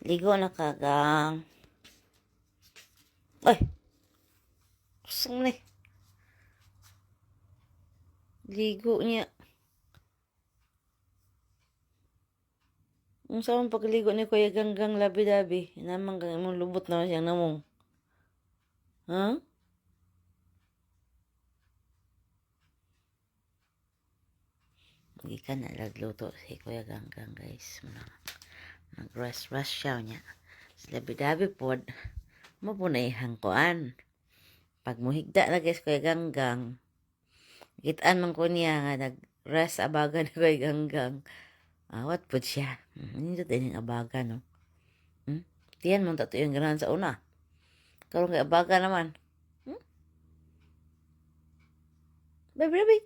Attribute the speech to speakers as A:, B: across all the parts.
A: Ligo na kagang. Ay, kusang na. Ligo niya. Ang saan pagligo ni Kuya Ganggang labi-labi. Namang kang imong lubot na siyang namong. Ha? Hindi ka na nagluto si Kuya Ganggang, guys. Nag-rush siya niya. Sa labi-labi po, mapunayhan koan. Pag muhigda na guys Kuya Ganggang, kitaan man ko niya nga nag-rest abaga na Kuya Ganggang. Awat po siya. Hindi din yung abaga, no? Tiyan mong tato yung ganahan sa una. Karong kay abaga naman. Labi-labi.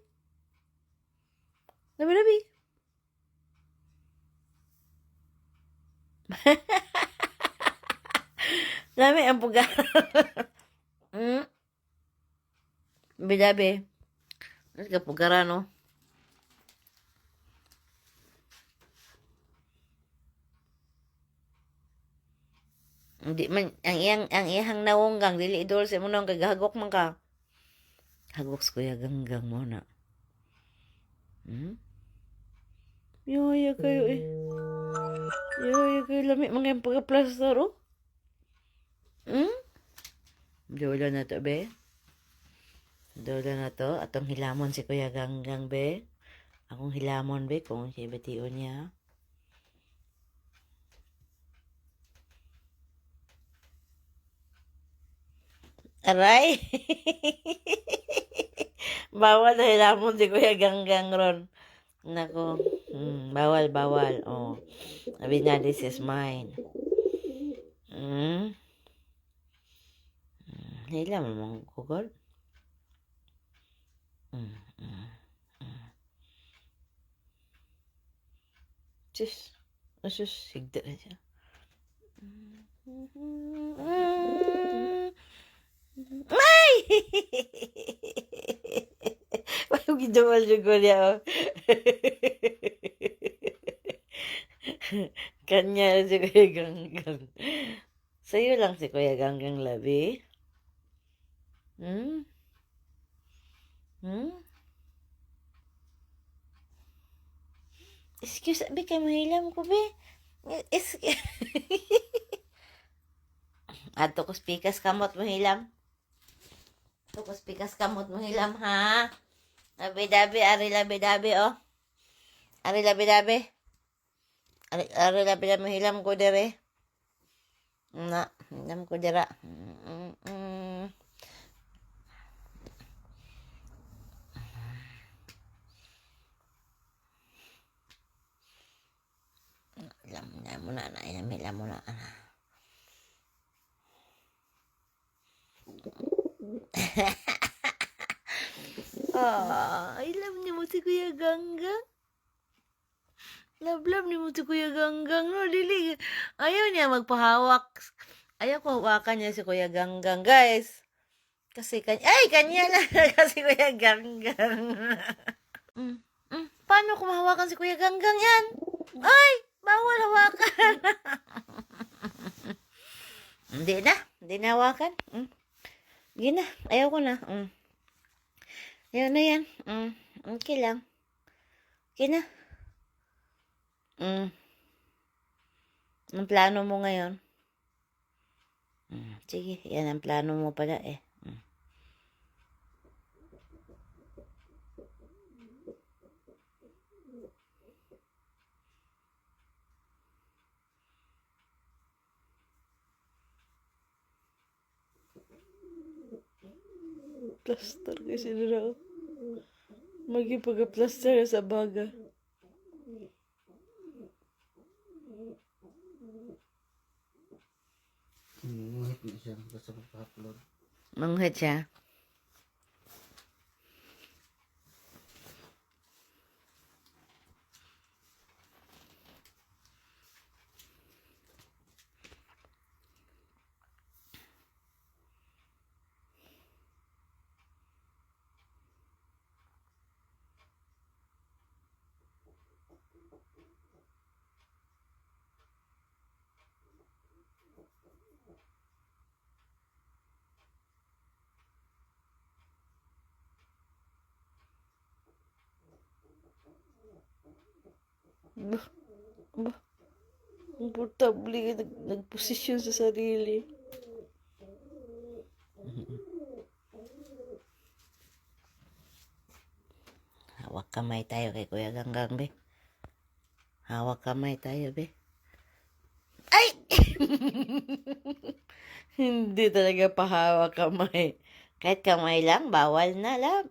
A: Labi-labi. Lami ang puga. Labi-labi. Ano ka pugara, no? Hindi man ang iyang nawonggang dili idol sa mo nang kagahagok man ka. Hagok sa Kuya Ganggang mo na. Yoya kayo eh. Yoya kayo lami mga yung pagka-plaster oh. Dola na to be. Dola na to. Atong hilamon si Kuya Ganggang be. Akong hilamon be kung siya batiyon niya. Aray! Bawal na hilamon si Kuya Ganggang ron. Nako. Bawal. Oh. Sabi na, this is mine. Hilam mong kugol. Sus, sigda na siya. Ay! Parang gidumal-jugol niya, oh. Kanya si Kuya Ganggang. Sa'yo lang si Kuya Ganggang labi. Excuse, abi kay mahilam ko, be. Ato ko spikas kamot mahilam. Ato ko spikas kamot mahilam, ha? Labi-dabi, ari labi-dabi, oh. Ari labi-dabi. Ari labi-dabi mahilam ko dire. Na, hilam ko dira. Hilam mo na. Hilam mo na. Hilam niyo mo si Kuya Ganggang. Love ni mo si Kuya Ganggang, no? Dili. Ayaw niya magpahawak. Ayaw ko hawakan niya si Kuya Ganggang, guys. Kasi kanya na kasi Kuya Ganggang. Paano ko mahawakan si Kuya Ganggang yan? Ay, bawal hawakan. Hindi na hawakan. Hindi na, ayaw ko na. Ayaw na yan. Okay lang. Okay na. Ang plano mo ngayon? Sige, yan ang plano mo pala eh. Plaster kasi nila. Magipag-plaster sa baga.
B: Manghit na siya basta magpa-upload.
A: Manghit siya. Ba, ba, komportable ka nagposisyon sa sarili. Hawak kamay tayo kay Kuya Ganggang, be. Hawak kamay tayo, be. Ay! Hindi talaga pahawak kamay. Kahit kamay lang, bawal na lang.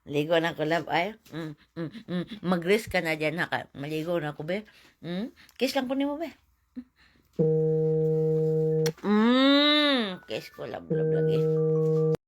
A: Ligo na ko, love. Ay, mag-risk ka na dyan, ha? Maligo na ko, be. Kiss lang ko ni mo, be. Kiss ko, love, love, lagi.